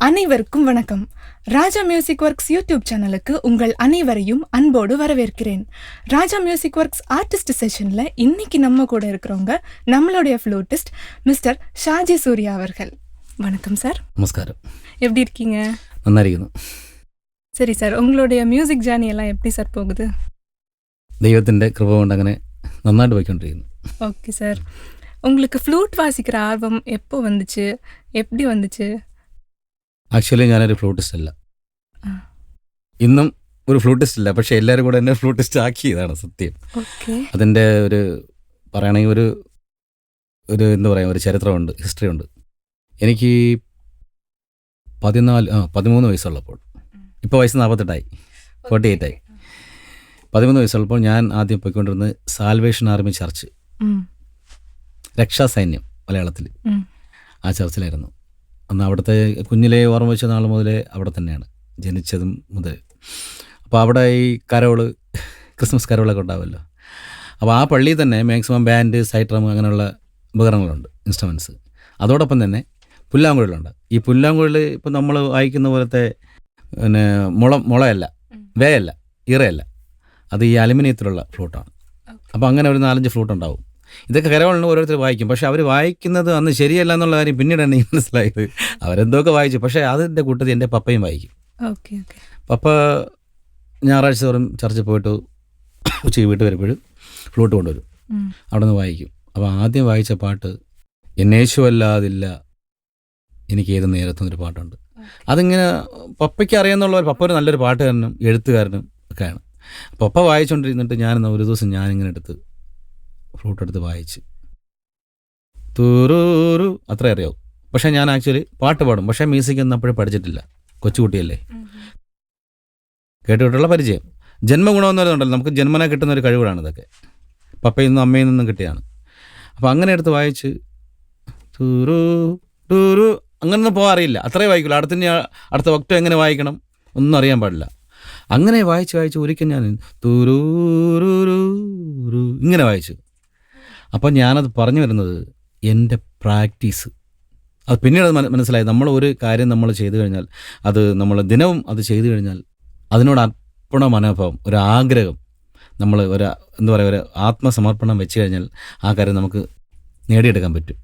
அனைவருக்கும் வணக்கம். ராஜா music works YouTube சேனலுக்கு உங்கள் அனைவரையும் அன்போடு வரவேற்கிறேன். ராஜா மியூசிக் ஒர்க்ஸ் ஆர்டிஸ்ட் செஷன்ல இன்னைக்கு நம்ம கூட இருக்கிறவங்க நம்மளுடைய ஃப்ளூட்டிஸ்ட் மிஸ்டர் ஷாஜி சூர்யா அவர்கள். வணக்கம் சார். நமஸ்காரம். எப்படி இருக்கீங்க? நல்லா இருக்கணும். சரி சார், உங்களுடைய மியூசிக் ஜேர்னி எல்லாம் எப்படி சார் போகுது? ദൈവത്തിൻ്റെ കൃപ കൊണ്ട് അങ്ങനെ നന്നായിട്ട് പോയിക്കൊണ്ടിരിക്കുന്നു. ஓகே சார், உங்களுக்கு ஃப்ளூட் வாசிக்கிற ஆர்வம் எப்போ வந்துச்சு, எப்படி வந்துச்சு? ആക്ച്വലി ഞാനൊരു ഫ്ലൂട്ടിസ്റ്റ് അല്ല, ഇന്നും ഒരു ഫ്ലൂട്ടിസ്റ്റ് ഇല്ല. പക്ഷെ എല്ലാവരും കൂടെ എന്നെ ഫ്ലൂട്ടിസ്റ്റ് ആക്കിയതാണ് സത്യം. അതിൻ്റെ ഒരു പറയുകയാണെങ്കിൽ ഒരു എന്താ പറയുക, ഒരു ചരിത്രമുണ്ട്, ഹിസ്റ്ററി ഉണ്ട്. എനിക്ക് 13 വയസ്സുള്ളപ്പോൾ, ഇപ്പോൾ വയസ്സ് 48 ആയി, 13 വയസ്സുള്ളപ്പോൾ ഞാൻ ആദ്യം പോയിക്കൊണ്ടിരുന്നത് സാൽവേഷൻ ആർമി ചർച്ച്, രക്ഷാസൈന്യം മലയാളത്തിൽ, ആ ചർച്ചിലായിരുന്നു. അന്ന് അവിടുത്തെ കുഞ്ഞിലെ ഓർമ്മ വെച്ച നാൾ മുതലേ അവിടെ തന്നെയാണ് ജനിച്ചതും മുതൽ. അപ്പോൾ അവിടെ ഈ ക്രിസ്മസ് കരോളൊക്കെ ഉണ്ടാവുമല്ലോ. അപ്പോൾ ആ പള്ളിയിൽ തന്നെ മാക്സിമം ബാൻഡ്, സൈഡ് അങ്ങനെയുള്ള ഉപകരണങ്ങളുണ്ട്, ഇൻസ്ട്രുമെൻറ്റ്സ്. അതോടൊപ്പം തന്നെ പുല്ലാങ്കുഴലുണ്ട്. ഈ പുല്ലാങ്കുഴൽ ഇപ്പോൾ നമ്മൾ വായിക്കുന്ന പോലത്തെ പിന്നെ മുളയല്ല, വേയല്ല, ഇറയല്ല, അത് ഈ അലുമിനിയത്തിലുള്ള ഫ്ലൂട്ടാണ്. അപ്പോൾ അങ്ങനെ ഒരു 4-5 ഫ്ലൂട്ട് ഉണ്ടാവും. ഇതൊക്കെ കരവളിന് ഓരോരുത്തർ വായിക്കും. പക്ഷെ അവർ വായിക്കുന്നത് അന്ന് ശരിയല്ല എന്നുള്ള കാര്യം പിന്നീടാണ് എനിക്ക് മനസ്സിലായത്. അവരെന്തൊക്കെ വായിച്ചു, പക്ഷേ അതിൻ്റെ കൂട്ടത്തിൽ എൻ്റെ പപ്പയും വായിക്കും. പപ്പ ഞായറാഴ്ച തോറും ചർച്ചിൽ പോയിട്ട് ഉച്ചയ്ക്ക് വീട്ടിൽ വരുമ്പോഴും ഫ്ലൂട്ട് കൊണ്ടുവരും, അവിടെ നിന്ന് വായിക്കും. അപ്പോൾ ആദ്യം വായിച്ച പാട്ട് എന്നേശുവല്ലാതില്ല എനിക്ക് ഏത് നേരത്തുന്നൊരു പാട്ടുണ്ട്. അതിങ്ങനെ പപ്പയ്ക്ക് അറിയാമെന്നുള്ള പപ്പ ഒരു നല്ലൊരു പാട്ടുകാരനും എഴുത്തുകാരനും ഒക്കെയാണ്. പപ്പ വായിച്ചുകൊണ്ടിരുന്നിട്ട് ഒരു ദിവസം ഞാനിങ്ങനെ എടുത്ത് ഫ്ലൂട്ട് എടുത്ത് വായിച്ച് തൂറൂരു അത്ര അറിയാവും. പക്ഷേ ഞാൻ ആക്ച്വലി പാട്ട് പാടും, പക്ഷേ മ്യൂസിക് ഒന്നും അപ്പോഴും പഠിച്ചിട്ടില്ല. കൊച്ചുകുട്ടിയല്ലേ, കേട്ടുകൊണ്ടുള്ള പരിചയം. ജന്മഗുണമെന്ന് പറയുന്നുണ്ടല്ലോ, നമുക്ക് ജന്മന കിട്ടുന്ന ഒരു കഴിവുകളാണ് ഇതൊക്കെ, പപ്പയിൽ നിന്നും അമ്മയിൽ നിന്നും കിട്ടിയാണ്. അപ്പോൾ അങ്ങനെ എടുത്ത് വായിച്ച് തൂറൂ ടൂറു അങ്ങനൊന്നും പോകാറില്ല, അത്രേ വായിക്കുള്ളൂ. അടുത്ത വക്തം എങ്ങനെ വായിക്കണം ഒന്നും അറിയാൻ പാടില്ല. അങ്ങനെ വായിച്ച് ഒരിക്കൽ ഞാൻ തൂരൂരൂരൂ ഇങ്ങനെ വായിച്ചു. അപ്പോൾ ഞാനത് പറഞ്ഞു വരുന്നത് എൻ്റെ പ്രാക്ടീസ്. അത് പിന്നീട് മനസ്സിലായി. നമ്മൾ ഒരു കാര്യം നമ്മൾ ചെയ്തു കഴിഞ്ഞാൽ, അത് നമ്മൾ ദിനവും അത് ചെയ്തു കഴിഞ്ഞാൽ അതിനോട് അർപ്പണ മനോഭാവം, ഒരു ആഗ്രഹം, നമ്മൾ എന്താ പറയുക, ഒരു ആത്മസമർപ്പണം വെച്ച് കഴിഞ്ഞാൽ ആ കാര്യം നമുക്ക് നേടിയെടുക്കാൻ പറ്റും.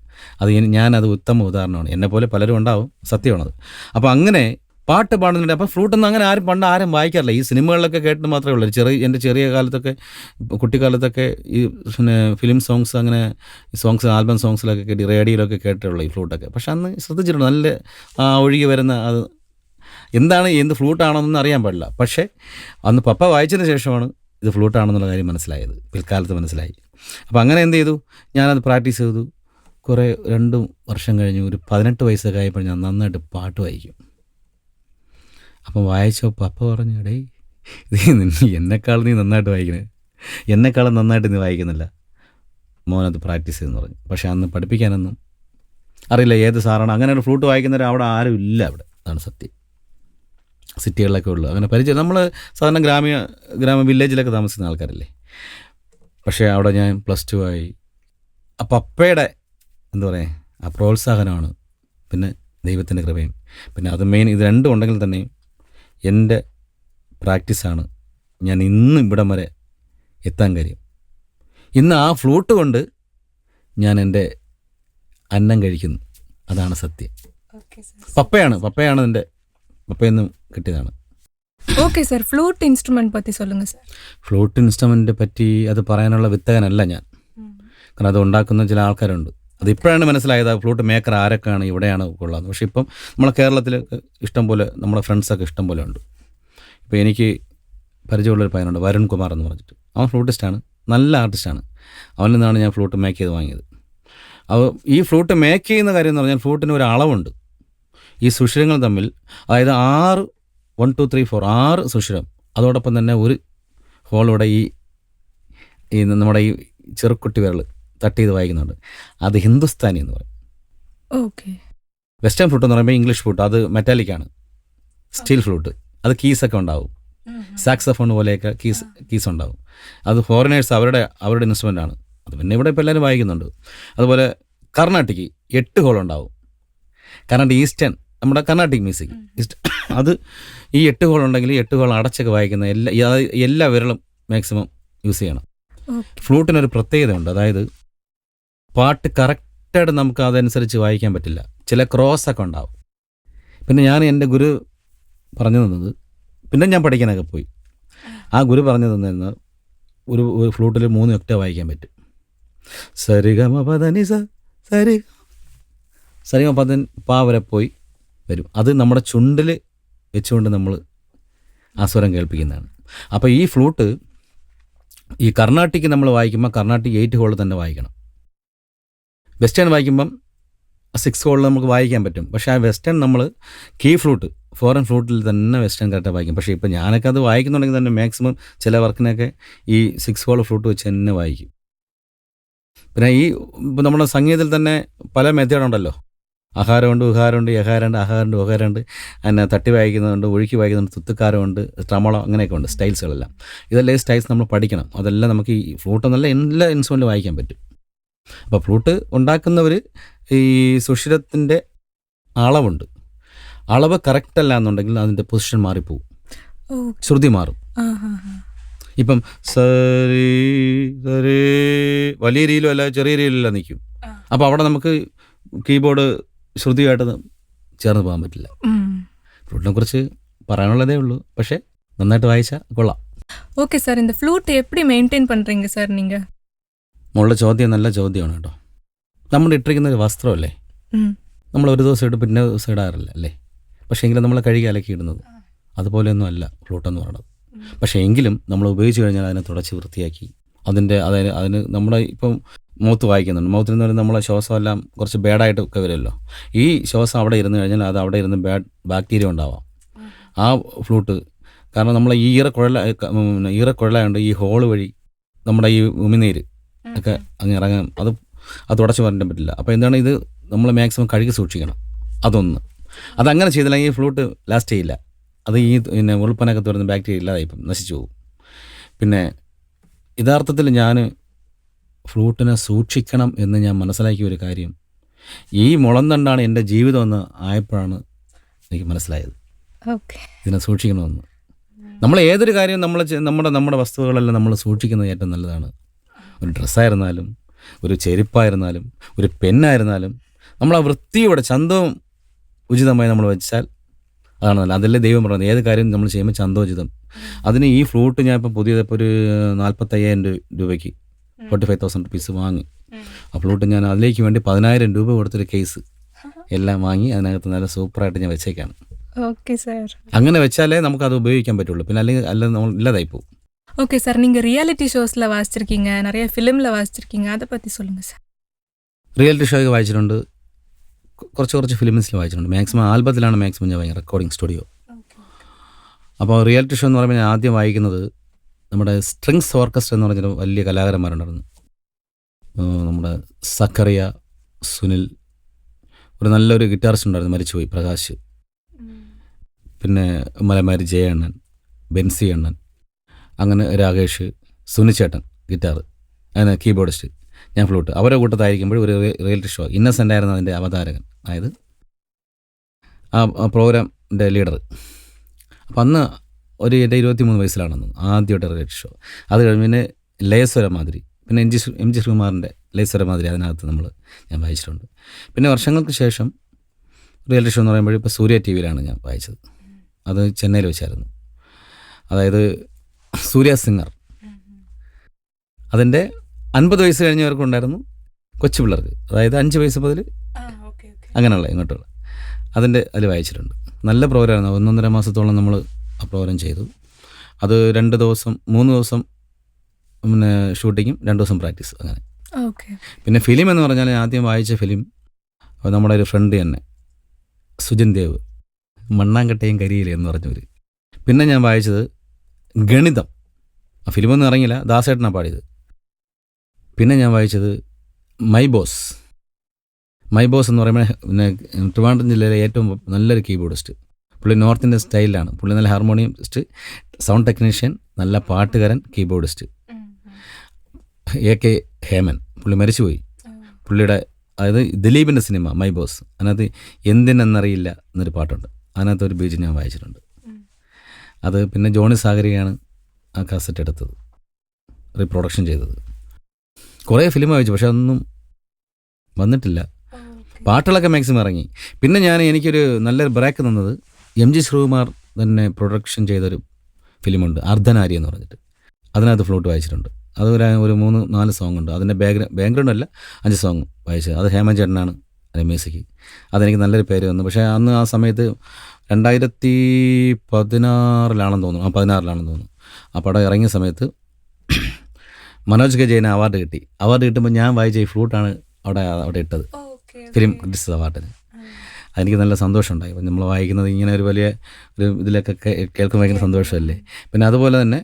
ഞാനത് ഉത്തമ ഉദാഹരണമാണ്. എന്നെപ്പോലെ പലരും ഉണ്ടാവും, സത്യമാണത്. അപ്പോൾ അങ്ങനെ പാട്ട് പാടുന്നുണ്ട്. അപ്പോൾ ഫ്ലൂട്ടൊന്നും അങ്ങനെ ആരും വായിക്കാറില്ല. ഈ സിനിമകളിലൊക്കെ കേട്ടിട്ട് മാത്രമേ ഉള്ളൂ. എൻ്റെ ചെറിയ കാലത്തൊക്കെ, കുട്ടിക്കാലത്തൊക്കെ ഈ പിന്നെ ഫിലിം സോങ്സ്, അങ്ങനെ സോങ്സ്, ആൽബം സോങ്സിലൊക്കെ കേട്ടി, റേഡിയോയിലൊക്കെ കേട്ടിട്ടുള്ളൂ ഈ ഫ്ലൂട്ടൊക്കെ. പക്ഷെ അന്ന് ശ്രദ്ധിച്ചിട്ടുണ്ട്, നല്ല ഒഴുകി വരുന്ന അത് എന്ത് ഫ്ലൂട്ടാണെന്നൊന്നും അറിയാൻ പാടില്ല. പക്ഷേ അന്ന് പപ്പ വായിച്ചതിന് ശേഷമാണ് ഇത് ഫ്ലൂട്ടാണെന്നുള്ള കാര്യം മനസ്സിലായത്, പിൽക്കാലത്ത് മനസ്സിലായി. അപ്പോൾ അങ്ങനെ എന്ത് ചെയ്തു, ഞാനത് പ്രാക്ടീസ് ചെയ്തു. കുറേ 2 വർഷം കഴിഞ്ഞു, ഒരു 18 വയസ്സൊക്കെ ആയപ്പോൾ ഞാൻ നന്നായിട്ട് പാട്ട് വായിക്കും. അപ്പം വായിച്ചോ പപ്പ പറഞ്ഞു, എടേ എന്നെക്കാളും നീ നന്നായിട്ട് വായിക്കണേ, എന്നെക്കാളും നന്നായിട്ട് നീ വായിക്കുന്നില്ല, മോനത് പ്രാക്ടീസ് ചെയ്തെന്ന് പറഞ്ഞു. പക്ഷേ അന്ന് പഠിപ്പിക്കാനൊന്നും അറിയില്ല ഏത് സാറാണ്. അങ്ങനെ ഒരു ഫ്ലൂട്ട് വായിക്കുന്നവർ അവിടെ ആരും ഇല്ല, അവിടെ. അതാണ് സത്യം. സിറ്റികളിലൊക്കെ ഉള്ളു അങ്ങനെ പരിചയം. നമ്മൾ സാധാരണ ഗ്രാമ വില്ലേജിലൊക്കെ താമസിക്കുന്ന ആൾക്കാരല്ലേ. പക്ഷേ അവിടെ ഞാൻ +2 ആയി. ആ പപ്പയുടെ എന്താ പറയുക, ആ പ്രോത്സാഹനമാണ്, പിന്നെ ദൈവത്തിൻ്റെ കൃപയും, പിന്നെ അത് മെയിൻ. ഇത് രണ്ടും ഉണ്ടെങ്കിൽ തന്നെയും എൻ്റെ പ്രാക്ടീസാണ് ഞാൻ ഇന്ന് ഇവിടം വരെ എത്താൻ കാര്യം. ഇന്ന് ആ ഫ്ലൂട്ട് കൊണ്ട് ഞാൻ എൻ്റെ അന്നം കഴിക്കുന്നു, അതാണ് സത്യം. പപ്പയാണ് എൻ്റെ, പപ്പയിൽ നിന്നും കിട്ടിയതാണ്. ഓക്കെ സാർ, ഫ്ലൂട്ട് ഇൻസ്ട്രുമെന്റ് പറ്റി சொல்லுங்க സാർ. ഫ്ലൂട്ട് ഇൻസ്ട്രുമെൻറ്റിനെ പറ്റി അത് പറയാനുള്ള വിത്തകനല്ല ഞാൻ. കാരണം അത് ഉണ്ടാക്കുന്ന ചില ആൾക്കാരുണ്ട്. അതിപ്പോഴാണ് മനസ്സിലായത് ആ ഫ്ലൂട്ട് മേക്കർ ആരൊക്കെയാണ്, ഇവിടെയാണ് കൊള്ളാമെന്ന്. പക്ഷേ ഇപ്പം നമ്മളെ കേരളത്തിൽ ഇഷ്ടം പോലെ, നമ്മുടെ ഫ്രണ്ട്സൊക്കെ ഇഷ്ടം പോലെ ഉണ്ട്. ഇപ്പോൾ എനിക്ക് പരിചയമുള്ളൊരു പയ്യനുണ്ട്, വരുൺ കുമാർ എന്ന് പറഞ്ഞിട്ട്. അവൻ ഫ്ലൂട്ടിസ്റ്റാണ്, നല്ല ആർട്ടിസ്റ്റാണ്. അവനിൽ നിന്നാണ് ഞാൻ ഫ്ലൂട്ട് മേക്ക് ചെയ്ത് വാങ്ങിയത്. അപ്പോൾ ഈ ഫ്ലൂട്ട് മേക്ക് ചെയ്യുന്ന കാര്യം എന്ന് പറഞ്ഞാൽ, ഫ്ലൂട്ടിന് ഒരു അളവുണ്ട്. ഈ സുഷിരങ്ങൾ തമ്മിൽ, അതായത് 1 2 3 4 6 സുഷിരം, അതോടൊപ്പം തന്നെ ഒരു ഹോളിവിടെ ഈ നമ്മുടെ ഈ ചെറുക്കുട്ടി വിരൽ തട്ട് ചെയ്ത് വായിക്കുന്നുണ്ട്. അത് ഹിന്ദുസ്ഥാനി എന്ന് പറയും. ഓക്കെ. വെസ്റ്റേൺ ഫ്ലൂട്ട് എന്ന് പറയുമ്പോൾ ഇംഗ്ലീഷ് ഫ്ലൂട്ട്, അത് മെറ്റാലിക്കാണ്, സ്റ്റീൽ ഫ്ലൂട്ട്, അത് കീസൊക്കെ ഉണ്ടാവും. സാക്സഫോൺ പോലെയൊക്കെ കീസ് ഉണ്ടാവും. അത് ഫോറിനേഴ്സ് അവരുടെ ഇൻസ്ട്രുമെൻ്റ് ആണ്. അത് പിന്നെ ഇവിടെ ഇപ്പോൾ എല്ലാവരും വായിക്കുന്നുണ്ട്. അതുപോലെ കർണാട്ടിക് 8 ഹോൾ ഉണ്ടാവും. കർണാട്ടിക് ഈസ്റ്റേൺ നമ്മുടെ കർണാട്ടിക് മ്യൂസിക് അത് ഈ 8 ഹോൾ ഉണ്ടെങ്കിൽ 8 ഹോൾ അടച്ചൊക്കെ വായിക്കുന്ന എല്ലാ വിരലും മാക്സിമം യൂസ് ചെയ്യണം. ഫ്ലൂട്ടിനൊരു പ്രത്യേകതയുണ്ട്. അതായത് പാട്ട് കറക്റ്റായിട്ട് നമുക്ക് അതനുസരിച്ച് വായിക്കാൻ പറ്റില്ല. ചില ക്രോസൊക്കെ ഉണ്ടാവും. പിന്നെ ഞാൻ എൻ്റെ ഗുരു പറഞ്ഞു തന്നത്, പിന്നെ ഞാൻ പഠിക്കാനൊക്കെ പോയി. ആ ഗുരു പറഞ്ഞു തന്നിരുന്ന ഒരു ഫ്ലൂട്ടിൽ 3 ഒക്ടേവ് വായിക്കാൻ പറ്റും. സരിഗമ പദനി സരിഗമ പദൻ പാ വരെ പോയി വരും. അത് നമ്മുടെ ചുണ്ടിൽ വെച്ചുകൊണ്ട് നമ്മൾ ആ സ്വരം കേൾപ്പിക്കുന്നതാണ്. അപ്പോൾ ഈ ഫ്ലൂട്ട് ഈ കർണാട്ടിക് നമ്മൾ വായിക്കുമ്പോൾ കർണാട്ടിക് 8 ഹോൾ തന്നെ വായിക്കണം. വെസ്റ്റേൺ വായിക്കുമ്പം 6 ഹോളിൽ നമുക്ക് വായിക്കാൻ പറ്റും. പക്ഷേ ആ വെസ്റ്റേൺ നമ്മൾ കീ ഫ്ലൂട്ട്, ഫോറിൻ ഫ്ലൂട്ടിൽ തന്നെ വെസ്റ്റേൺ കറക്റ്റായി വായിക്കും. പക്ഷേ ഇപ്പോൾ ഞാനൊക്കെ അത് വായിക്കുന്നുണ്ടെങ്കിൽ തന്നെ മാക്സിമം ചില വർക്കിനൊക്കെ ഈ 6 ഹോൾ ഫ്ലൂട്ട് വെച്ച് തന്നെ വായിക്കും. പിന്നെ ഇപ്പോൾ നമ്മുടെ സംഗീതത്തിൽ തന്നെ പല മെത്തേഡുണ്ടല്ലോ. അഹാരമുണ്ട്, ഉഹാരമുണ്ട്, യഹാരമുണ്ട്, അഹാരമുണ്ട്, ഉഹാരമുണ്ട്, പിന്നെ തട്ടി വായിക്കുന്നുണ്ട്, ഒഴുക്കി വായിക്കുന്നുണ്ട്, തുത്തുക്കാരമുണ്ട്, ട്രമോളോ, അങ്ങനെയൊക്കെ ഉണ്ട് സ്റ്റൈൽസുകളെല്ലാം. ഇതെല്ലാം സ്റ്റൈൽസ് നമ്മൾ പഠിക്കണം. അതെല്ലാം നമുക്ക് ഈ ഫ്ലൂട്ടെന്നല്ല എല്ലാ ഇൻസ്ട്രുമെൻറ്റും വായിക്കാൻ പറ്റും. അപ്പോൾ ഫ്ലൂട്ട് ഉണ്ടാക്കുന്നവർ ഈ സുഷിരത്തിൻ്റെ അളവുണ്ട്. അളവ് കറക്റ്റ് അല്ല എന്നുണ്ടെങ്കിൽ അതിൻ്റെ പൊസിഷൻ മാറിപ്പോവും, ശ്രുതി മാറും. ഇപ്പം സരി സരി വലിയ രീതിയിലും അല്ല ചെറിയ രീതിയിലല്ല നിൽക്കും. അപ്പോൾ അവിടെ നമുക്ക് കീബോർഡ് ശ്രുതിയായിട്ട് ചേർന്ന് പോകാൻ പറ്റില്ല. ഫ്ലൂട്ടിനെ കുറിച്ച് പറയാനുള്ളതേ ഉള്ളൂ. പക്ഷേ നന്നായിട്ട് വായിച്ചാൽ കൊള്ളാം. ஓகே சார், இந்த ஃப்ளூட் எப்படி மெயின்டைன் பண்ணுறீங்க சார் நீங்கள்? മോളുടെ ചോദ്യം നല്ല ചോദ്യമാണ് കേട്ടോ. നമ്മൾ ഇട്ടിരിക്കുന്ന ഒരു വസ്ത്രമല്ലേ, നമ്മൾ ഒരു ദിവസം ഇട്ട് പിന്നെ ദിവസം ഇടാറില്ല അല്ലേ? പക്ഷേ എങ്കിലും നമ്മൾ കഴുകി അലക്കി ഇടുന്നത് അതുപോലെയൊന്നും അല്ല ഫ്ലൂട്ടെന്ന് പറയുന്നത്. പക്ഷേ എങ്കിലും നമ്മൾ ഉപയോഗിച്ച് കഴിഞ്ഞാൽ അതിനെ തുടച്ച് വൃത്തിയാക്കി അതിന് നമ്മുടെ ഇപ്പം മൗത്ത് വായിക്കുന്നുണ്ട്. മൗത്തിൽ നിന്ന് നമ്മളെ ശ്വാസമെല്ലാം കുറച്ച് ബാഡായിട്ടൊക്കെ വരുമല്ലോ. ഈ ശ്വാസം അവിടെ ഇരുന്ന് കഴിഞ്ഞാൽ അത് അവിടെ ഇരുന്ന് ബാക്ടീരിയ ഉണ്ടാവാം ആ ഫ്ലൂട്ട്. കാരണം നമ്മൾ ഈ ഈറക്കുഴലായതുകൊണ്ട് ഈ ഹോള് വഴി നമ്മുടെ ഈ ഉമിനീര് ഒക്കെ അങ്ങ് ഇറങ്ങാൻ അത് തുടച്ച് വരാൻ പറ്റില്ല. അപ്പോൾ എന്താണ്, ഇത് നമ്മൾ മാക്സിമം കഴുകി സൂക്ഷിക്കണം. അതങ്ങനെ ചെയ്തില്ലെങ്കിൽ ഈ ഫ്ലൂട്ട് ലാസ്റ്റ് ചെയ്യില്ല. അത് പിന്നെ ഉൾപ്പനൊക്കെ തുറന്ന് ബാക്ടീരിയ ഇല്ലാതായി ഇപ്പം നശിച്ചു പോകും. പിന്നെ യഥാർത്ഥത്തിൽ ഞാൻ ഫ്ലൂട്ടിനെ സൂക്ഷിക്കണം എന്ന് ഞാൻ മനസ്സിലാക്കിയ ഒരു കാര്യം, ഈ മുളന്തണ്ടാണ് എൻ്റെ ജീവിതമെന്ന് ആയപ്പോഴാണ് എനിക്ക് മനസ്സിലായത് ഇതിനെ സൂക്ഷിക്കണമെന്ന്. നമ്മൾ ഏതൊരു കാര്യം നമ്മുടെ വസ്തുക്കളെല്ലാം നമ്മൾ സൂക്ഷിക്കുന്നത് ഏറ്റവും നല്ലതാണ്. ഒരു ഡ്രസ്സായിരുന്നാലും ഒരു ചെരുപ്പായിരുന്നാലും ഒരു പെന്നായിരുന്നാലും നമ്മൾ ആ വൃത്തിയോടെ ചന്തവും ഉചിതമായി നമ്മൾ വെച്ചാൽ അതാണ് നല്ലത്. അതല്ലേ ദൈവം പറയുന്നത്, ഏത് കാര്യം നമ്മൾ ചെയ്യുമ്പോൾ ചന്തോചിതം. അതിന് ഈ ഫ്ലൂട്ട് ഞാൻ ഇപ്പോൾ പുതിയതിപ്പോൾ ഒരു 45,000 രൂപയ്ക്ക് 45,000 റുപ്പീസ് വാങ്ങി. ആ ഫ്ലൂട്ട് ഞാൻ അതിലേക്ക് വേണ്ടി 10,000 രൂപ കൊടുത്തൊരു കേസ് എല്ലാം വാങ്ങി അതിനകത്ത് നല്ല സൂപ്പറായിട്ട് ഞാൻ വെച്ചേക്കാണ്. Okay sir. അങ്ങനെ വെച്ചാലേ നമുക്കത് ഉപയോഗിക്കാൻ പറ്റുള്ളൂ. പിന്നെ അല്ലെങ്കിൽ നമ്മൾ ഇല്ലാതായി പോകും. ஓகே சார், நீங்கள் ரியாலிட்டி ஷோஸில் வாசிச்சிருக்கீங்க, நிறைய ஃபிலிமில் வாசிச்சிருக்கீங்க, அதை பற்றி சொல்லுங்கள் சார். റിയാലിറ്റി ഷോയ്ക്ക് വായിച്ചിട്ടുണ്ട്, കുറച്ച് ഫിലിംസിൽ വായിച്ചിട്ടുണ്ട്. മാക്സിമം ആൽബത്തിലാണ് മാക്സിമം ഞാൻ വാങ്ങിയത്, റെക്കോർഡിംഗ് സ്റ്റുഡിയോ. അപ്പോൾ റിയാലിറ്റി ഷോ എന്ന് പറയുമ്പോൾ ഞാൻ ആദ്യം വായിക്കുന്നത് നമ്മുടെ സ്ട്രിങ്സ് ഓർക്കസ്ട്ര എന്ന് പറഞ്ഞൊരു വലിയ കലാകാരന്മാരുണ്ടായിരുന്നു. നമ്മുടെ സക്കറിയ, സുനിൽ, ഒരു നല്ലൊരു ഗിറ്റാറിസ്റ്റ് ഉണ്ടായിരുന്നു, മരിച്ചുപോയി, പ്രകാശ്, പിന്നെ മലമാരി ജയണ്ണൻ, ബെൻസി അണ്ണൻ, അങ്ങനെ രാകേഷ്, സുനിച്ചേട്ടൻ ഗിറ്റാർ, അങ്ങനെ കീബോർഡിസ്റ്റ്, ഞാൻ ഫ്ലൂട്ട്. അവരുടെ കൂട്ടത്തായിരിക്കുമ്പോൾ ഒരു റിയാലിറ്റി ഷോ ഇന്നസെൻ്റ് ആയിരുന്നു അതിൻ്റെ അവതാരകൻ, അതായത് ആ പ്രോഗ്രാമിൻ്റെ ലീഡർ. അപ്പം അന്ന് എൻ്റെ 23 വയസ്സിലാണെന്ന് ആദ്യമായിട്ട് റിയാലിറ്റി ഷോ. അത് കഴിഞ്ഞ് പിന്നെ ലയസ്വരമാതിരി, പിന്നെ എം ജി ശ്രീകുമാറിൻ്റെ ലയസ്വരമാതിരി അതിനകത്ത് ഞാൻ വായിച്ചിട്ടുണ്ട്. പിന്നെ വർഷങ്ങൾക്ക് ശേഷം റിയാലിറ്റി ഷോ എന്ന് പറയുമ്പോൾ ഇപ്പോൾ സൂര്യ ടി വിയിലാണ് ഞാൻ വായിച്ചത്. അത് ചെന്നൈയിൽ വെച്ചായിരുന്നു. അതായത് സൂര്യ സിംഗർ, അതിൻ്റെ 50 വയസ്സ് കഴിഞ്ഞവർക്കുണ്ടായിരുന്നു, കൊച്ചു പിള്ളേർക്ക്, അതായത് 5 വയസ്സ് മുതൽ അങ്ങനെയുള്ള ഇങ്ങോട്ടുള്ള അതിൽ വായിച്ചിട്ടുണ്ട്. നല്ല പ്രോഗ്രാമാണ്. 1.5 മാസത്തോളം നമ്മൾ ആ പ്രോഗ്രാം ചെയ്തു. അത് 3 ദിവസം പിന്നെ ഷൂട്ടിങ്ങും 2 ദിവസം പ്രാക്ടീസ്, അങ്ങനെ. പിന്നെ ഫിലിം എന്ന് പറഞ്ഞാൽ ആദ്യം വായിച്ച ഫിലിം നമ്മുടെ ഒരു ഫ്രണ്ട് തന്നെ, സുജിൻ ദേവ്, മണ്ണാങ്കട്ടയും കരിയില എന്ന് പറഞ്ഞവർ. പിന്നെ ഞാൻ വായിച്ചത് ഗണിതം. ആ ഫിലിമൊന്നും ഇറങ്ങിയില്ല, ദാസേട്ടനാണ് പാടിയത്. പിന്നെ ഞാൻ വായിച്ചത് മൈ ബോസ്. മൈ ബോസ് എന്ന് പറയുമ്പോൾ പിന്നെ ട്രിവാൻഡ്രം ജില്ലയിലെ ഏറ്റവും നല്ലൊരു കീബോർഡിസ്റ്റ്. പുള്ളി നോർത്ത് ഇന്ത്യൻ സ്റ്റൈലിലാണ്. പുള്ളി നല്ല ഹാർമോണിയമിസ്റ്റ്, സൗണ്ട് ടെക്നീഷ്യൻ, നല്ല പാട്ടുകാരൻ, കീബോർഡിസ്റ്റ്. AK ഹേമൻ, പുള്ളി മരിച്ചുപോയി. പുള്ളിയുടെ അതായത് ദിലീപിൻ്റെ സിനിമ മൈ ബോസ്, അതിനകത്ത് എന്തിനെന്നറിയില്ല എന്നൊരു പാട്ടുണ്ട്. അതിനകത്ത് ഒരു ബീജ് ഞാൻ വായിച്ചിട്ടുണ്ട്. അത് പിന്നെ ജോണി സാഗരിയാണ് ആ കാസറ്റ് എടുത്തത്, റീപ്രൊഡക്ഷൻ ചെയ്തത്. കുറേ ഫിലിം വായിച്ചു, പക്ഷെ അതൊന്നും വന്നിട്ടില്ല. പാട്ടുകളൊക്കെ മാക്സിമം ഇറങ്ങി. പിന്നെ എനിക്കൊരു നല്ലൊരു ബ്രേക്ക് തന്നത് MG ശ്രീകുമാർ തന്നെ പ്രൊഡക്ഷൻ ചെയ്തൊരു ഫിലിമുണ്ട്, അർദ്ധനാരി എന്ന് പറഞ്ഞിട്ട്. അതിനകത്ത് ഫ്ലൂട്ട് വായിച്ചിട്ടുണ്ട്. അത് ഒരു 3-4 സോങ് ഉണ്ട്. അതിൻ്റെ ബാക്ക്ഗ്രൗണ്ട് അല്ല, 5 സോങ് വായിച്ചത്. അത് ഹേമൻ ചേട്ടനാണ് അതിൻ്റെ മ്യൂസിക്. അതെനിക്ക് നല്ലൊരു പേര് വന്നു. പക്ഷേ അന്ന് ആ സമയത്ത് 2016 തോന്നുന്നു. ആ പടം ഇറങ്ങിയ സമയത്ത് മനോജ് കെ ജയന് അവാർഡ് കിട്ടി. അവാർഡ് കിട്ടുമ്പോൾ ഞാൻ വായിച്ച ഈ ഫ്ലൂട്ടാണ് അവിടെ ഇട്ടത്, ഫിലിം ക്രിറ്റിക്സ് അവാർഡിന്. അതെനിക്ക് നല്ല സന്തോഷമുണ്ടായി. അപ്പം നമ്മൾ വായിക്കുന്നത് ഇങ്ങനെ ഒരു വലിയ ഒരു ഇതിലൊക്കെ കേൾക്കുമ്പോൾ ഭയങ്കര സന്തോഷമല്ലേ. പിന്നെ അതുപോലെ തന്നെ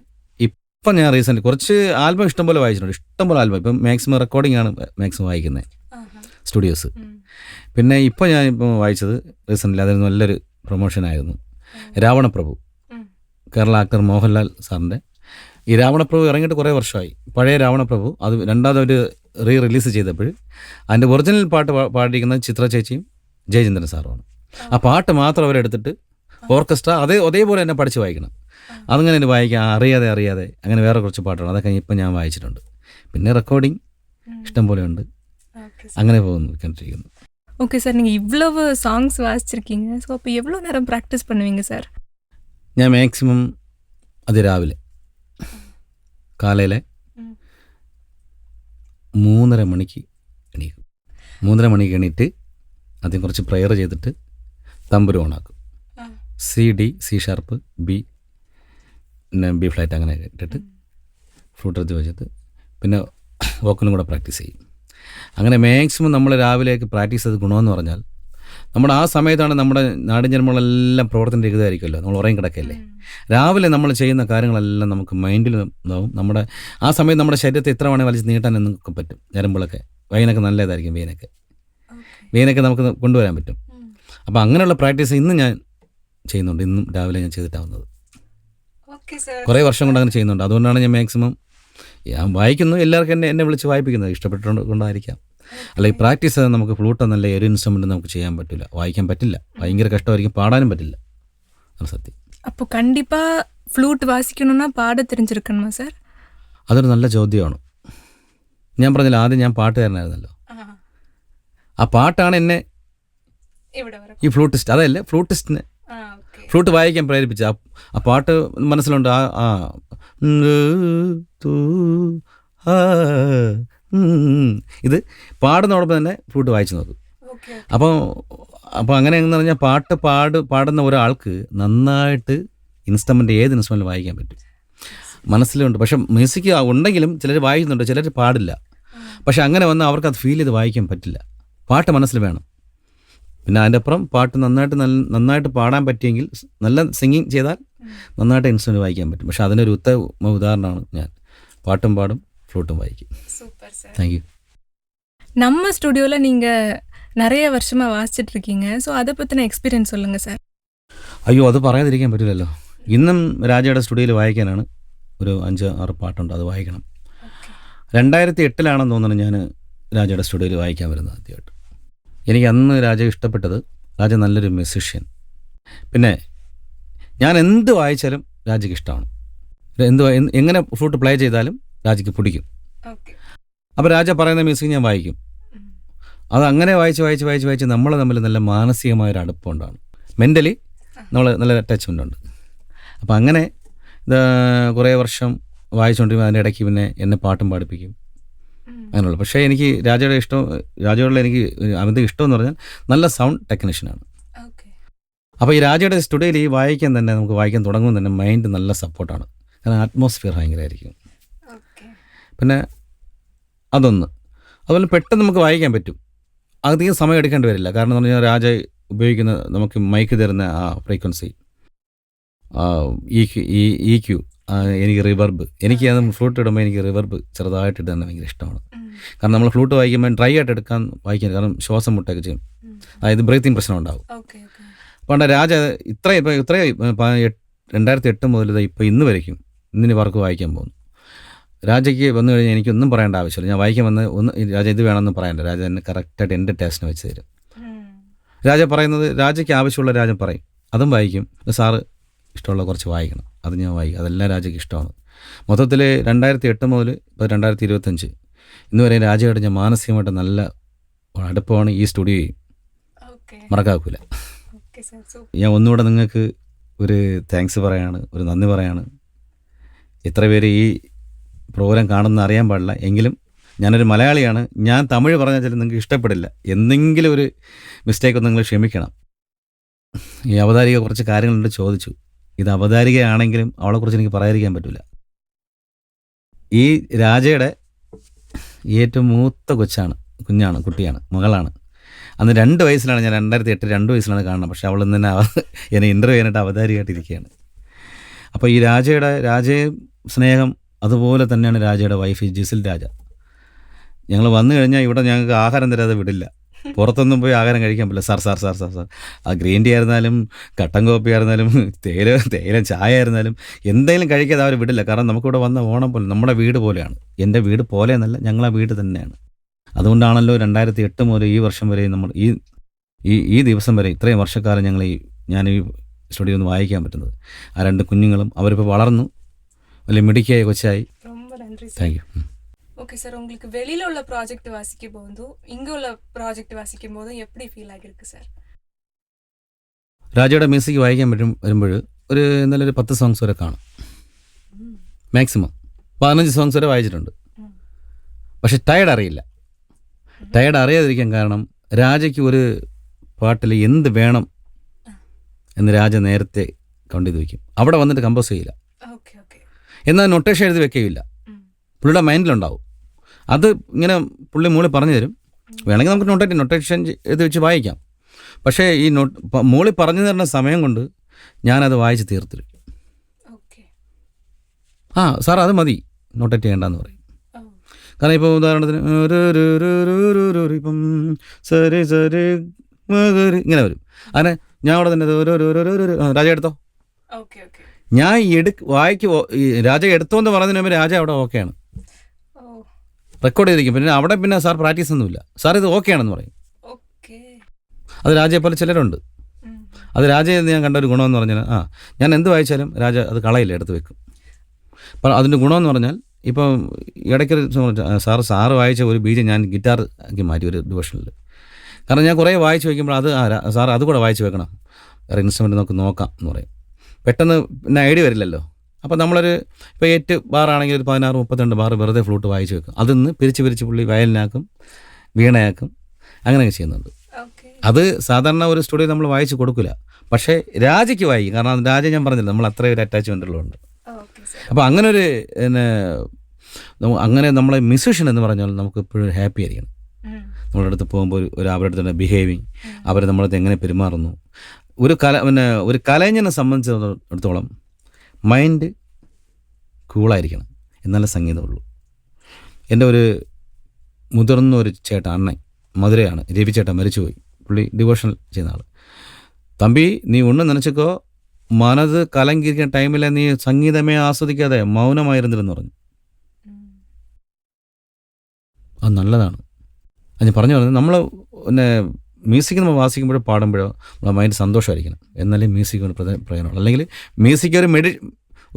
ഇപ്പം ഞാൻ റീസെൻ്റ് കുറച്ച് ആൽബം ഇഷ്ടംപോലെ വായിച്ചിട്ടുണ്ട്. ഇഷ്ടംപോലെ ആൽബം. ഇപ്പം മാക്സിമം റെക്കോർഡിംഗ് ആണ് മാക്സിമം വായിക്കുന്നത്, സ്റ്റുഡിയോസ്. പിന്നെ ഇപ്പോൾ ഞാനിപ്പോൾ വായിച്ചത് റീസെൻ്റ്ലി അതൊരു നല്ലൊരു പ്രൊമോഷനായിരുന്നു, രാവണപ്രഭു, കേരള ആക്ടർ മോഹൻലാൽ സാറിൻ്റെ. ഈ രാവണപ്രഭു ഇറങ്ങിയിട്ട് കുറേ വർഷമായി. പഴയ രാവണപ്രഭു അത് രണ്ടാമത് അവർ റിലീസ് ചെയ്തപ്പോൾ അതിൻ്റെ ഒറിജിനൽ പാട്ട് പാടിയിരിക്കുന്നത് ചിത്ര ചേച്ചിയും ജയചന്ദ്രൻ സാറുമാണ്. ആ പാട്ട് മാത്രം അവരെടുത്തിട്ട് ഓർക്കസ്ട്ര അതേപോലെ തന്നെ പഠിച്ച് വായിക്കണം. അതങ്ങനെ എനിക്ക് വായിക്കാം, അറിയാതെ അങ്ങനെ വേറെ കുറച്ച് പാട്ടുകൾ അതൊക്കെ ഇപ്പം ഞാൻ വായിച്ചിട്ടുണ്ട്. പിന്നെ റെക്കോർഡിങ് ഇഷ്ടം പോലെ ഉണ്ട്. അങ്ങനെ കണ്ടിരിക്കുന്നു. ஓகே சார், நீங்கள் இவ்வளவு சாங்ஸ் வாசிச்சிருக்கீங்க. ஸோ அப்போ எவ்வளோ நேரம் ப்ராக்டிஸ் பண்ணுவீங்க சார்? ഞാൻ മാക്സിമം രാവിലെ കാലയിലെ 3:30 മണിക്ക് എണീക്കും. 3:30 മണിക്ക് എണീറ്റ് ആദ്യം കുറച്ച് പ്രെയർ ചെയ്തിട്ട് തമ്പുരു ഓണാക്കും. C ഷാർപ്പ്, B ഫ്ലാറ്റ് അങ്ങനെ ഇട്ടിട്ട് ഫ്ലൂട്ട് എടുത്ത് വെച്ചിട്ട് പിന്നെ വോക്കലും കൂടെ പ്രാക്ടീസ് ചെയ്യും. അങ്ങനെ മാക്സിമം നമ്മൾ രാവിലേക്ക് പ്രാക്ടീസ് ചെയ്ത് ഗുണമെന്ന് പറഞ്ഞാൽ നമ്മുടെ ആ സമയത്താണ് നമ്മുടെ നാടിൻ ജന്മങ്ങളെല്ലാം പ്രവർത്തനം രഹിതമായിരിക്കുമല്ലോ, നമ്മൾ ഉറങ്ങി കിടക്കല്ലേ. രാവിലെ നമ്മൾ ചെയ്യുന്ന കാര്യങ്ങളെല്ലാം നമുക്ക് മൈൻഡിൽ ഉണ്ടാവും. നമ്മുടെ ആ സമയത്ത് നമ്മുടെ ശരീരത്തെ എത്ര വേണേൽ വലിച്ച് നീട്ടാൻ നമുക്ക് പറ്റും. ഞരമ്പുകളൊക്കെ വെയിനൊക്കെ നല്ലതായിരിക്കും. വെയിനൊക്കെ നമുക്ക് കൊണ്ടുവരാൻ പറ്റും. അപ്പോൾ അങ്ങനെയുള്ള പ്രാക്ടീസ് ഇന്നും ഞാൻ ചെയ്യുന്നുണ്ട്. ഇന്നും രാവിലെ ഞാൻ ചെയ്തിട്ടാവുന്നത്. കുറേ വർഷം കൊണ്ട് അങ്ങനെ ചെയ്യുന്നുണ്ട്. അതുകൊണ്ടാണ് ഞാൻ മാക്സിമം വായിക്കുന്നു. എല്ലാവർക്കും എന്നെ വിളിച്ച് വായിപ്പിക്കുന്നത് ഇഷ്ടപ്പെട്ടുകൊണ്ടായിരിക്കാം. അല്ലെങ്കിൽ പ്രാക്ടീസ് ചെയ്താൽ നമുക്ക് ഫ്ലൂട്ട് നല്ല ഒരു ഇൻസ്ട്രുമെൻ്റ് നമുക്ക് ചെയ്യാൻ പറ്റില്ല, വായിക്കാൻ പറ്റില്ല. ഭയങ്കര കഷ്ടമായിരിക്കും, പാടാനും പറ്റില്ല. അത് സത്യം. അപ്പോൾ കണ്ടിപ്പാ ഫ്ലൂട്ട് വാസിക്കണമെന്നാ പാട தெரிஞ்சிருக்கணுமா സാർ? അതൊരു നല്ല ചോദ്യമാണ്. ഞാൻ പറഞ്ഞില്ല, ആദ്യം ഞാൻ പാട്ടുകാരനായിരുന്നല്ലോ. ആ പാട്ടാണ് എന്നെ ഈ ഫ്ലൂട്ടിസ്റ്റ്, അതല്ലേ ഫ്ലൂട്ടിസ്റ്റിനെ ഫ്ലൂട്ട് വായിക്കാൻ പ്രേരിപ്പിച്ച. ആ പാട്ട് മനസ്സിലുണ്ട്. ഇത് പാടുന്നതോടൊപ്പം തന്നെ ഫ്ലൂട്ട് വായിച്ചു നോക്കും. അപ്പോൾ അങ്ങനെയെന്ന് പറഞ്ഞാൽ പാടുന്ന ഒരാൾക്ക് നന്നായിട്ട് ഇൻസ്ട്രുമെൻ്റ് ഏത് ഇൻസ്ട്രുമെൻ്റ് വായിക്കാൻ പറ്റും, മനസ്സിലുണ്ട്. പക്ഷെ മ്യൂസിക് ഉണ്ടെങ്കിലും ചിലർ വായിക്കുന്നുണ്ട്, ചിലർ പാടില്ല. പക്ഷെ അങ്ങനെ വന്നാൽ അവർക്ക് അത് ഫീൽ ചെയ്ത് വായിക്കാൻ പറ്റില്ല. പാട്ട് മനസ്സിൽ വേണം. പിന്നെ അതിൻ്റെ അപ്പുറം പാട്ട് നന്നായിട്ട് പാടാൻ പറ്റിയെങ്കിൽ, നല്ല സിംഗിങ് ചെയ്താൽ നന്നായിട്ട് ഇൻസ്ട്രുമെൻ്റ് വായിക്കാൻ പറ്റും. പക്ഷെ അതിനൊരു ഉത്തമ ഉദാഹരണമാണ് ഞാൻ. പാട്ടും പാടും, ഫ്ലൂട്ടും വായിക്കും. Thank you. நம்ம ஸ்டுடியோவில் நீங்கள் நிறைய வருஷமாக வாசிச்சுட்டு இருக்கீங்க. ஸோ அதை பற்றின எக்ஸ்பீரியன்ஸ் சொல்லுங்கள் சார். അയ്യോ, അത് പറയാതിരിക്കാൻ പറ്റില്ലല്ലോ. ഇന്നും രാജയുടെ സ്റ്റുഡിയോയിൽ വായിക്കാനാണ് ഒരു 5-6 പാട്ടുണ്ട്, അത് വായിക്കണം. 2008 തോന്നുന്നു ഞാൻ രാജയുടെ സ്റ്റുഡിയോയിൽ വായിക്കാൻ വരുന്നത് ആദ്യമായിട്ട്. എനിക്ക് അന്ന് രാജ ഇഷ്ടപ്പെട്ടത്, രാജ നല്ലൊരു മ്യൂസിഷ്യൻ. പിന്നെ ഞാൻ എന്ത് വായിച്ചാലും രാജയ്ക്ക് ഇഷ്ടമാണ്. എങ്ങനെ ഫ്ലൂട്ട് പ്ലേ ചെയ്താലും രാജയ്ക്ക് പിടിക്കും. അപ്പോൾ രാജ പറയുന്ന മ്യൂസിക് ഞാൻ വായിക്കും. അത് അങ്ങനെ വായിച്ച് നമ്മൾ തമ്മിൽ നല്ല മാനസികമായൊരു അടുപ്പമുണ്ടാണ്. മെൻ്റലി നമ്മൾ നല്ല അറ്റാച്ച്മെൻ്റ് ഉണ്ട്. അപ്പോൾ അങ്ങനെ കുറേ വർഷം വായിച്ചുകൊണ്ടിരിക്കും. അതിൻ്റെ ഇടയ്ക്ക് പിന്നെ എന്നെ പാട്ടും പാടിപ്പിക്കും, അങ്ങനെയുള്ള. പക്ഷേ എനിക്ക് രാജയോടുള്ള എനിക്ക് അവൻ്റെ ഇഷ്ടമെന്ന് പറഞ്ഞാൽ നല്ല സൗണ്ട് ടെക്നീഷ്യനാണ്. അപ്പോൾ ഈ രാജയുടെ സ്റ്റുഡിയോയിൽ ഈ നമുക്ക് വായിക്കാൻ തുടങ്ങുമ്പോൾ തന്നെ മൈൻഡ് നല്ല സപ്പോർട്ടാണ്. കാരണം അറ്റ്മോസ്ഫിയർ ഭയങ്കരമായിരിക്കും. പിന്നെ അതൊന്ന്, അതുപോലെ പെട്ടെന്ന് നമുക്ക് വായിക്കാൻ പറ്റും. അധികം സമയം എടുക്കേണ്ടി വരില്ല. കാരണം എന്ന് പറഞ്ഞാൽ രാജ ഉപയോഗിക്കുന്ന നമുക്ക് മൈക്ക് തരുന്ന ആ ഫ്രീക്വൻസി, EQ, എനിക്ക് റിവർബ്, എനിക്ക് അത് ഫ്ലൂട്ട് ഇടുമ്പോൾ എനിക്ക് റിവർബ് ചെറുതായിട്ട് ഇടുന്നത് ഭയങ്കര ഇഷ്ടമാണ്. കാരണം നമ്മൾ ഫ്ലൂട്ട് വായിക്കുമ്പോൾ ഡ്രൈ ആയിട്ട് എടുക്കാൻ വായിക്കാൻ, കാരണം ശ്വാസം മുട്ടൊക്കെ ചെയ്യും, അതായത് ബ്രീത്തിങ് പ്രശ്നം ഉണ്ടാവും. പണ്ട് രാജ ഇത്രയും 2008 മുതൽ ഇപ്പോൾ ഇന്ന് വരയ്ക്കും ഇന്നിന് വർക്ക് വായിക്കാൻ പോകുന്നു. രാജയ്ക്ക് വന്നു കഴിഞ്ഞാൽ എനിക്കൊന്നും പറയേണ്ട ആവശ്യമില്ല. ഞാൻ വായിക്കാൻ വന്ന് രാജ ഇത് വേണമെന്ന് പറയണ്ട, രാജ എന്നെ കറക്റ്റായിട്ട് എൻ്റെ ടേസ്റ്റിന് വെച്ച് തരും. രാജ പറയുന്നത് രാജയ്ക്ക് ആവശ്യമുള്ള രാജ പറയും, അതും വായിക്കും. സാറ് ഇഷ്ടമുള്ള കുറച്ച് വായിക്കണം, അത് ഞാൻ വായിക്കും, അതെല്ലാം രാജയ്ക്ക് ഇഷ്ടമാണ്. മൊത്തത്തിൽ 2008 മുതൽ ഇപ്പോൾ 2025 ഇന്ന് വരെ രാജയായിട്ട് ഞാൻ മാനസികമായിട്ട് നല്ല അടുപ്പമാണ്. ഈ സ്റ്റുഡിയോയും മറക്കാക്കൂല. ഞാൻ ഒന്നുകൂടെ നിങ്ങൾക്ക് ഒരു താങ്ക്സ് പറയാണ്, ഒരു നന്ദി പറയാണ്. എത്ര പേര് ഈ പ്രോഗ്രാം കാണുന്ന അറിയാൻ പാടില്ല, എങ്കിലും ഞാനൊരു മലയാളിയാണ്. ഞാൻ തമിഴ് പറഞ്ഞാൽ ചില നിങ്ങൾക്ക് ഇഷ്ടപ്പെടില്ല, എന്തെങ്കിലും ഒരു മിസ്റ്റേക്ക് നിങ്ങൾ ക്ഷമിക്കണം. ഈ അവതാരിക കുറച്ച് കാര്യങ്ങളുണ്ട് ചോദിച്ചു. ഇത് അവതാരികയാണെങ്കിലും അവളെക്കുറിച്ച് എനിക്ക് പറയാതിരിക്കാൻ പറ്റില്ല. ഈ രാജയുടെ ഏറ്റവും മൂത്ത കുട്ടിയാണ്, മകളാണ്. അന്ന് 2 വയസ്സിലാണ്, ഞാൻ 2008 2 വയസ്സിലാണ് കാണുന്നത്. പക്ഷേ അവൾ ഇന്ന് എന്നെ ഇൻ്റർവ്യൂ ചെയ്യാനായിട്ട് അവതാരികയായിട്ടിരിക്കുകയാണ്. അപ്പോൾ ഈ രാജയെ സ്നേഹം അതുപോലെ തന്നെയാണ് രാജയുടെ വൈഫ് ജിസിൽ രാജ. ഞങ്ങൾ വന്നു കഴിഞ്ഞാൽ ഇവിടെ ഞങ്ങൾക്ക് ആഹാരം തരാതെ വിടില്ല, പുറത്തൊന്നും പോയി ആഹാരം കഴിക്കാൻ പറ്റില്ല. സാർ ആ ഗ്രീൻ ടീ ആയിരുന്നാലും കട്ടൻ കോപ്പി ആയിരുന്നാലും തേയില ചായ ആയിരുന്നാലും എന്തെങ്കിലും കഴിക്കാതെ അവർ വിടില്ല. കാരണം നമുക്കിവിടെ വന്ന ഓണം പോലെ നമ്മുടെ വീട് പോലെയാണ്. എൻ്റെ വീട് പോലെ എന്നല്ല, ഞങ്ങളെ വീട് തന്നെയാണ്. അതുകൊണ്ടാണല്ലോ 2008 മുതൽ ഈ വർഷം വരെ നമ്മൾ ഈ ദിവസം വരെ ഇത്രയും വർഷക്കാലം ഞാൻ ഈ സ്റ്റുഡിയോ ഒന്ന് വായിക്കാൻ പറ്റുന്നത്. ആ 2 കുഞ്ഞുങ്ങളും അവരിപ്പോൾ വളർന്നു, വലിയ മിടുക്കിയായി കൊച്ചായി. Thank you. ஓகே சார், உங்களுக்கு வெளியில உள்ள ப்ராஜெக்ட் வாசிக்கும் போதும் இங்க உள்ள ப்ராஜெக்ட் வாசிக்கும் போதும் எப்படி ஃபீல் ஆகிருக்கு சார்? രാജയുടെ മ്യൂസിക് വായിക്കാൻ വരുമ്പോൾ എന്നാലും ഒരു 10 സോങ്സ് വരെ കാണും, മാക്സിമം 15 സോങ്സ് വരെ വായിച്ചിട്ടുണ്ട്. പക്ഷെ ടയർഡ് അറിയാതിരിക്കാൻ കാരണം രാജയ്ക്ക് ഒരു പാട്ടിൽ എന്ത് വേണം എന്ന് രാജ നേരത്തെ കൗണ്ട് ചെയ്ത് വയ്ക്കും. അവിടെ വന്നിട്ട് കമ്പോസ് ചെയ്യില്ല, എന്നാൽ നൊട്ടേഷൻ എഴുതി വെക്കുകയില്ല. പുള്ളിയുടെ മൈൻഡിലുണ്ടാവും. അത് ഇങ്ങനെ പുള്ളി മൂളി പറഞ്ഞു തരും. വേണമെങ്കിൽ നമുക്ക് നൊട്ടേഷൻ എഴുതി വെച്ച് വായിക്കാം. പക്ഷേ ഈ മൂളി പറഞ്ഞു തരുന്ന സമയം കൊണ്ട് ഞാനത് വായിച്ച് തീർത്തിരും. സാർ അത് മതി, നൊട്ടേറ്റ് ചെയ്യേണ്ടെന്ന് പറയും. കാരണം ഇപ്പോൾ ഉദാഹരണത്തിന് ഇപ്പം ഇങ്ങനെ വരും. അങ്ങനെ ഞാൻ അവിടെ തന്നെ രാജ എടുത്തോ, ഞാൻ രാജ എടുത്തോന്ന് പറഞ്ഞതിന് മുമ്പ് രാജ അവിടെ ഓക്കെയാണ്, റെക്കോർഡ് ചെയ്തിരിക്കും. പിന്നെ സാർ പ്രാക്ടീസ് ഒന്നുമില്ല, സാർ ഇത് ഓക്കെ ആണെന്ന് പറയും. അത് രാജയെ പോലെ ചിലരുണ്ട്. അത് രാജയെ ഞാൻ കണ്ട ഒരു ഗുണമെന്ന് പറഞ്ഞാൽ ഞാൻ എന്ത് വായിച്ചാലും രാജ അത് കളയില്ല, എടുത്ത് വെക്കും. അപ്പം അതിൻ്റെ ഗുണമെന്ന് പറഞ്ഞാൽ ഇപ്പം ഇടയ്ക്കൊരു സാറ് വായിച്ച ഒരു ബീജം ഞാൻ ഗിറ്റാർ ആക്കി മാറ്റി ഒരു ഡിവിഷനിൽ. കാരണം ഞാൻ കുറേ വായിച്ച് വയ്ക്കുമ്പോൾ സാർ അത് കൂടെ വായിച്ച് വെക്കണം, വേറെ ഇൻസ്ട്രുമെൻ്റ് നമുക്ക് നോക്കാം എന്ന് പറയും. പെട്ടെന്ന് പിന്നെ ഐഡിയ വരില്ലല്ലോ. അപ്പോൾ നമ്മളൊരു ഇപ്പോൾ 8 ബാറാണെങ്കിൽ ഒരു 16-32 ബാർ വെറുതെ ഫ്ലൂട്ട് വായിച്ച് വെക്കും. അതിന്ന് പിരിച്ച് പുള്ളി വയലിനാക്കും, വീണയാക്കും, അങ്ങനെയൊക്കെ ചെയ്യുന്നുണ്ട്. അത് സാധാരണ ഒരു സ്റ്റുഡിയോ നമ്മൾ വായിച്ച് കൊടുക്കില്ല. പക്ഷേ രാജയ്ക്ക് വായിക്കും, കാരണം രാജ ഞാൻ പറഞ്ഞില്ല, നമ്മൾ അത്രയും ഒരു അറ്റാച്ച്മെൻ്റ് ഉള്ളതുകൊണ്ട്. അപ്പോൾ അങ്ങനെ നമ്മളെ മ്യൂസിഷ്യൻ എന്ന് പറഞ്ഞാൽ നമുക്ക് എപ്പോഴും ഹാപ്പി ആയിരിക്കണം. നമ്മുടെ അടുത്ത് പോകുമ്പോൾ അവരുടെ അടുത്ത് ബിഹേവിങ്, അവർ നമ്മളടുത്ത് എങ്ങനെ പെരുമാറുന്നു. ഒരു കലഞ്ഞനെ സംബന്ധിച്ചിടത്തോളം മൈൻഡ് കൂളായിരിക്കണം, എന്നാലേ സംഗീതമുള്ളൂ. എൻ്റെ ഒരു മുതിർന്ന ഒരു ചേട്ടൻ, അണ്ണൻ, മധുരയാണ്, രവി ചേട്ടൻ മരിച്ചുപോയി. പുള്ളി ഡിവോഷണൽ ചെയ്യുന്ന ആൾ. തമ്പി നീ ഒന്നും നനച്ചോ, മനത് കലങ്കിരിക്കുന്ന ടൈമിൽ നീ സംഗീതമേ ആസ്വദിക്കാതെ മൗനമായിരുന്നില്ലെന്ന് പറഞ്ഞു. അത് നല്ലതാണ്. അത് ഞാൻ പറഞ്ഞു നമ്മൾ മ്യൂസിക് നമ്മൾ വാസിക്കുമ്പോഴോ പാടുമ്പോഴോ നമ്മുടെ മൈൻഡ് സന്തോഷമായിരിക്കണം, എന്നാലേ മ്യൂസിക് കൊണ്ട് പ്രയോജനമുള്ളൂ. അല്ലെങ്കിൽ മ്യൂസിക്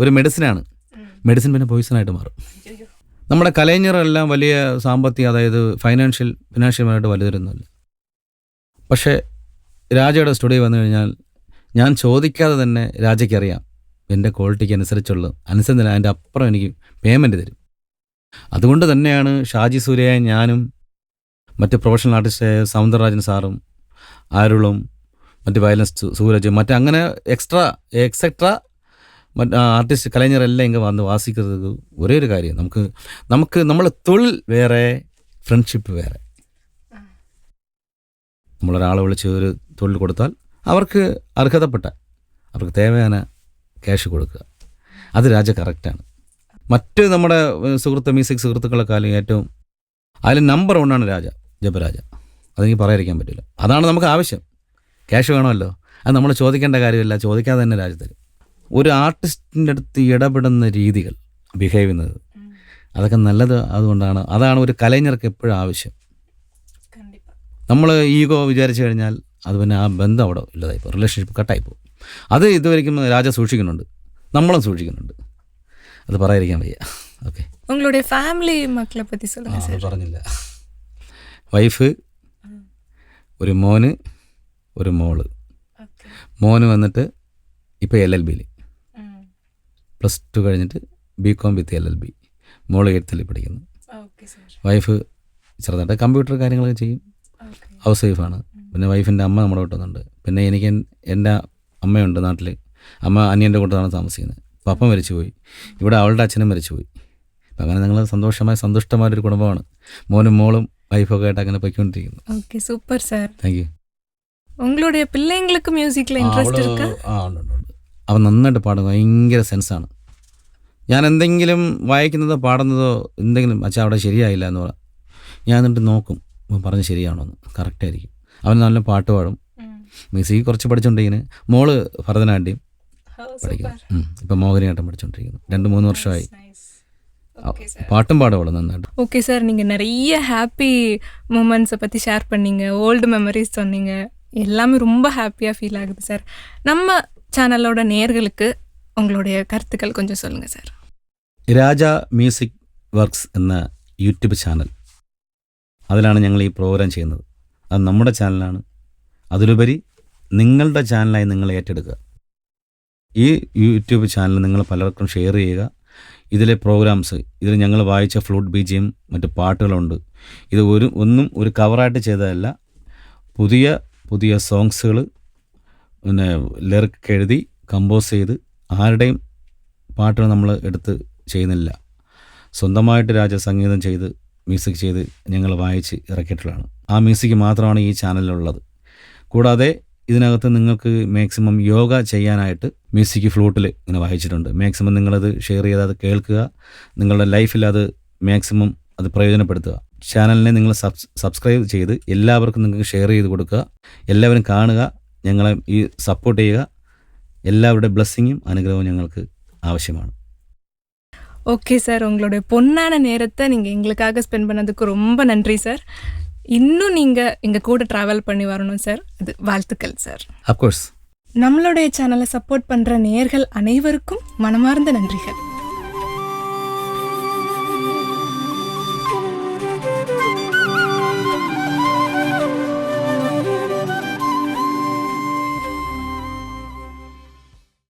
ഒരു മെഡിസിനാണ്. മെഡിസിൻ പിന്നെ പോയിസണായിട്ട് മാറും. നമ്മുടെ കലൈஞരെല്ലാം വലിയ സാമ്പത്തിക, അതായത് ഫിനാൻഷ്യൽമായിട്ട് വലുതൊന്നുമില്ല. പക്ഷേ രാജയുടെ സ്റ്റുഡിയോ വന്നു കഴിഞ്ഞാൽ ഞാൻ ചോദിക്കാതെ തന്നെ രാജയ്ക്കറിയാം എൻ്റെ ക്വാളിറ്റിക്ക് അനുസരിച്ചില്ല, അതിൻ്റെ അപ്പുറം എനിക്ക് പേയ്മെൻറ്റ് തരും. അതുകൊണ്ട് തന്നെയാണ് ഷാജി സൂര്യയെ ഞാനും മറ്റ് പ്രൊഫഷണൽ ആർട്ടിസ്റ്റായ സൗന്ദരരാജൻ സാറും അരുളും മറ്റ് വയലൻസ് സൂരജ് അങ്ങനെ എക്സെട്രാ മറ്റ് ആർട്ടിസ്റ്റ് കലൈஞരെല്ലാം ഇങ്ങനെ വന്ന് വാസിക്കുന്നത് ഒരേ ഒരു കാര്യം, നമുക്ക് നമ്മൾ തൊഴിൽ വേറെ, ഫ്രണ്ട്ഷിപ്പ് വേറെ. നമ്മളൊരാളെ വിളിച്ച് ഒരു തൊഴിൽ കൊടുത്താൽ അവർക്ക് അർഹതപ്പെട്ട, അവർക്ക് തേവയാന ക്യാഷ് കൊടുക്കുക, അത് രാജ കറക്റ്റാണ്. മറ്റ് നമ്മുടെ മ്യൂസിക് സുഹൃത്തുക്കളെക്കാളും ഏറ്റവും അതിൽ നമ്പർ 1 രാജ, ജപരാജ. അതെനിക്ക് പറയാതിരിക്കാൻ പറ്റില്ല. അതാണ് നമുക്ക് ആവശ്യം. ക്യാഷ് വേണമല്ലോ. അത് നമ്മൾ ചോദിക്കേണ്ട കാര്യമില്ല, ചോദിക്കാതെ തന്നെ രാജ തരും. ഒരു ആർട്ടിസ്റ്റിൻ്റെ അടുത്ത് ഇടപെടുന്ന രീതികൾ, ബിഹേവ് ചെയ്യുന്നത്, അതൊക്കെ നല്ലത്. അതാണ് ഒരു കലൈஞർക്ക് എപ്പോഴും ആവശ്യം. നമ്മൾ ഈഗോ വിചാരിച്ചു കഴിഞ്ഞാൽ അത് പിന്നെ ആ ബന്ധം അവിടെ ഇല്ലതായിപ്പോൾ, റിലേഷൻഷിപ്പ് കട്ടായിപ്പോൾ. അത് ഇതുവരെയും രാജ സൂക്ഷിക്കുന്നുണ്ട്, നമ്മളും സൂക്ഷിക്കുന്നുണ്ട്. അത് പറയാതിരിക്കാൻ വയ്യ. ഓക്കെ, உங்களுடைய ஃபேமிலி மக்களை பற்றி சொல்லுங்கள் சார். പറഞ്ഞില്ല. വൈഫ്, ഒരു മോന്, ഒരു മോള്. മോന് വന്നിട്ട് ഇപ്പോൾ LLB +2 കഴിഞ്ഞിട്ട് BCom വിത്ത് LLB. മോള് 8th പഠിക്കുന്നു. വൈഫ് ചെറുതായിട്ട് കമ്പ്യൂട്ടർ കാര്യങ്ങളൊക്കെ ചെയ്യും, ഹൗസ് വൈഫാണ്. പിന്നെ വൈഫിൻ്റെ അമ്മ നമ്മുടെ വീട്ടിൽ വന്നുണ്ട്. പിന്നെ എനിക്ക് എൻ്റെ അമ്മയുണ്ട് നാട്ടിൽ. അമ്മ അനിയൻ്റെ കൂട്ടത്താണ് താമസിക്കുന്നത്. പപ്പ മരിച്ചുപോയി. ഇവിടെ അവളുടെ അച്ഛനും മരിച്ചുപോയി. അപ്പം അങ്ങനെ ഞങ്ങൾ സന്തുഷ്ടമായൊരു കുടുംബമാണ്. മോനും മോളും വൈഫൊക്കെ ആയിട്ട് അങ്ങനെ പോയിക്കൊണ്ടിരിക്കുന്നു. Okay, super sir. Thank you. ഉங்களுடைய பிள்ளைங்களுக்கு மியூசிக்கில் இன்ட்ரெஸ்ட் இருக்கா? ഉണ്ട്. അവൻ നന്നായിട്ട് പാടും, ഭയങ്കര സെൻസാണ്. ഞാൻ എന്തെങ്കിലും വായിക്കുന്നതോ പാടുന്നതോ എന്തെങ്കിലും അച്ഛാ അവിടെ ശരിയായില്ല എന്ന് പറയാം, ഞാൻ എന്നിട്ട് നോക്കും പറഞ്ഞ് ശരിയാണോ എന്ന്. കറക്റ്റായിരിക്കും. അവൻ നല്ല പാട്ട് പാടും. മ്യൂസിക് കുറച്ച് പഠിച്ചുകൊണ്ടിരിക്കുന്നു. മോള് ഭരതനാട്യം പഠിക്കുന്നു. ഇപ്പം മോഹിനിയാട്ടം പഠിച്ചുകൊണ്ടിരിക്കുന്നു. 2-3 വർഷമായി. பாட்டும் பாடவள நന്നായിട്ട്. ஓகே சார், நீங்கள் நிறைய ஹாப்பி மூமெண்ட்ஸை பற்றி ஷேர் பண்ணீங்க, ஓல்டு மெமரிஸ் சொன்னீங்க. எல்லாமே ரொம்ப ஹாப்பியாக ஃபீல் ஆகுது சார். நம்ம சேனலோட நேயர்களுக்கு உங்களுடைய கருத்துக்கள் கொஞ்சம் சொல்லுங்கள் சார். രാജ മ്യൂസിക് വർക്ക്സ് എന്ന യൂട്യൂബ് ചാനൽ, അതിലാണ് ഞങ്ങൾ ഈ പ്രോഗ്രാം ചെയ്യുന്നത്. അത് നമ്മുടെ ചാനലാണ്. അതിലുപരി നിങ്ങളുടെ ചാനലായി നിങ്ങൾ ഏറ്റെടുക്കുക. ഈ യൂട്യൂബ് ചാനൽ നിങ്ങൾ പലർക്കും ഷെയർ ചെയ്യുക. ഇതിലെ പ്രോഗ്രാംസ്, ഇതിൽ ഞങ്ങൾ വായിച്ച ഫ്ലൂട്ട് BGM മറ്റ് പാട്ടുകളുണ്ട്. ഇത് ഒന്നും ഒരു കവറായിട്ട് ചെയ്തതല്ല. പുതിയ സോങ്സുകൾ പിന്നെ ലിറിക് എഴുതി കമ്പോസ് ചെയ്ത് ആരുടെയും പാട്ടുകൾ നമ്മൾ എടുത്ത് ചെയ്യുന്നില്ല. സ്വന്തമായിട്ട് രാജ സംഗീതം ചെയ്ത് മ്യൂസിക് ചെയ്ത് ഞങ്ങൾ വായിച്ച് ഇറക്കിയിട്ടുള്ളതാണ്. ആ മ്യൂസിക് മാത്രമാണ് ഈ ചാനലിലുള്ളത്. കൂടാതെ ഇതിനകത്ത് നിങ്ങൾക്ക് മാക്സിമം യോഗ ചെയ്യാനായിട്ട് മ്യൂസിക് ഫ്ലൂട്ടിൽ ഇങ്ങനെ വായിച്ചിട്ടുണ്ട്. മാക്സിമം നിങ്ങളത് ഷെയർ ചെയ്ത് അത് കേൾക്കുക. നിങ്ങളുടെ ലൈഫിൽ അത് മാക്സിമം അത് പ്രയോജനപ്പെടുത്തുക. ചാനലിനെ നിങ്ങൾ സബ്സ്ക്രൈബ് ചെയ്ത് എല്ലാവർക്കും നിങ്ങൾക്ക് ഷെയർ ചെയ്ത് കൊടുക്കുക. എല്ലാവരും കാണുക, ഞങ്ങളെ ഈ സപ്പോർട്ട് ചെയ്യുക. എല്ലാവരുടെ ബ്ലെസ്സിങ്ങും അനുഗ്രഹവും ഞങ്ങൾക്ക് ആവശ്യമാണ്. ஓகே சார், உங்களுடைய பொன்னான நேரத்தை நீங்கள் எங்களுக்காக ஸ்பெண்ட் பண்ணதுக்கு ரொம்ப நன்றி சார். இன்னும் நீங்கள் எங்கள் கூட ட்ராவல் பண்ணி வரணும் சார். அது வாழ்த்துக்கள் சார். அஃப்கோர்ஸ். நம்மளுடைய சேனலை சப்போர்ட் பண்ணுற நேயர்கள் அனைவருக்கும் மனமார்ந்த நன்றிகள்.